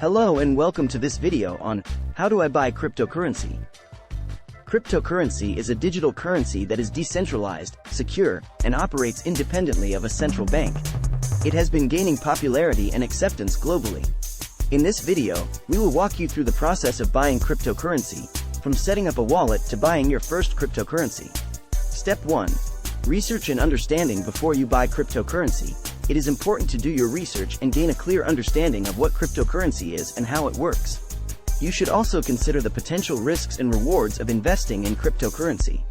Hello and welcome to this video on how do I buy cryptocurrency. Cryptocurrency is a digital currency that is decentralized, secure, and operates independently of a central bank. It has been gaining popularity and acceptance globally. In this video, we will walk you through the process of buying cryptocurrency, from setting up a wallet to buying your first cryptocurrency. Step 1. Research and understanding. Before you buy cryptocurrency, it is important to do your research and gain a clear understanding of what cryptocurrency is and how it works. You should also consider the potential risks and rewards of investing in cryptocurrency.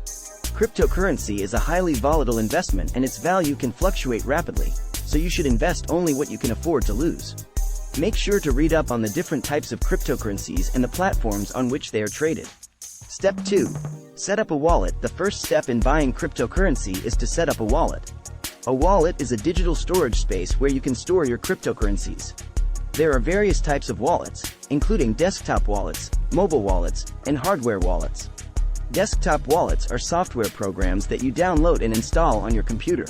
Cryptocurrency is a highly volatile investment and its value can fluctuate rapidly, so you should invest only what you can afford to lose. Make sure to read up on the different types of cryptocurrencies and the platforms on which they are traded. Step 2. Set up a wallet. The first step in buying cryptocurrency is to set up a wallet. A wallet is a digital storage space where you can store your cryptocurrencies. There are various types of wallets, including desktop wallets, mobile wallets, and hardware wallets. Desktop wallets are software programs that you download and install on your computer.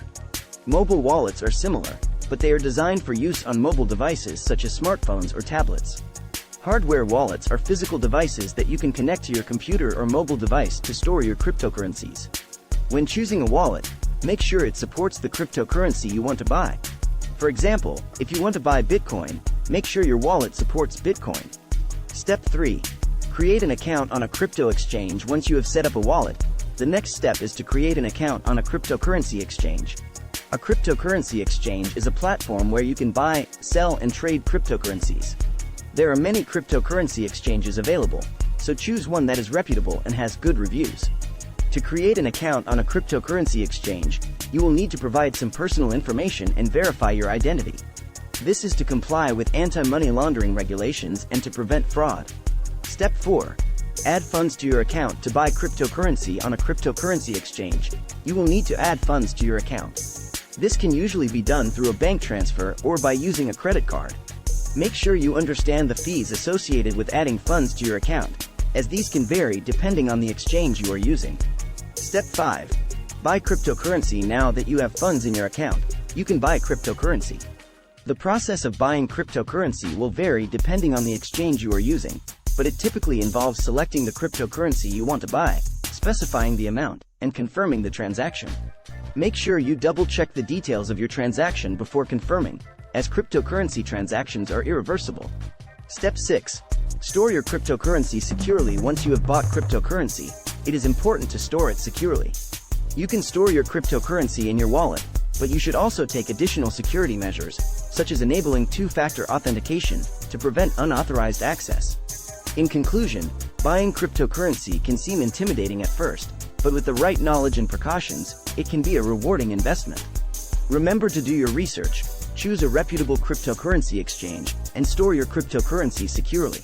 Mobile wallets are similar, but they are designed for use on mobile devices such as smartphones or tablets. Hardware wallets are physical devices that you can connect to your computer or mobile device to store your cryptocurrencies. When choosing a wallet, make sure it supports the cryptocurrency you want to buy. For example, if you want to buy Bitcoin, make sure your wallet supports Bitcoin. Step 3. Create an account on a crypto exchange. Once you have set up a wallet, the next step is to create an account on a cryptocurrency exchange. A cryptocurrency exchange is a platform where you can buy, sell, and trade cryptocurrencies. There are many cryptocurrency exchanges available, so choose one that is reputable and has good reviews. To create an account on a cryptocurrency exchange, you will need to provide some personal information and verify your identity. This is to comply with anti-money laundering regulations and to prevent fraud. Step 4. Add funds to your account. To buy cryptocurrency on a cryptocurrency exchange, you will need to add funds to your account. This can usually be done through a bank transfer or by using a credit card. Make sure you understand the fees associated with adding funds to your account, as these can vary depending on the exchange you are using. Step 5. Buy cryptocurrency. Now that you have funds in your account, you can buy cryptocurrency. The process of buying cryptocurrency will vary depending on the exchange you are using, but it typically involves selecting the cryptocurrency you want to buy, specifying the amount, and confirming the transaction. Make sure you double-check the details of your transaction before confirming, as cryptocurrency transactions are irreversible. Step 6. Store your cryptocurrency securely. Once you have bought cryptocurrency, it is important to store it securely. You can store your cryptocurrency in your wallet, but you should also take additional security measures, such as enabling two-factor authentication, to prevent unauthorized access. In conclusion, buying cryptocurrency can seem intimidating at first, but with the right knowledge and precautions, it can be a rewarding investment. Remember to do your research, choose a reputable cryptocurrency exchange, and store your cryptocurrency securely.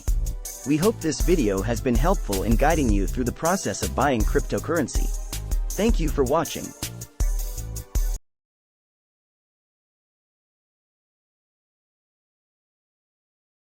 We hope this video has been helpful in guiding you through the process of buying cryptocurrency. Thank you for watching.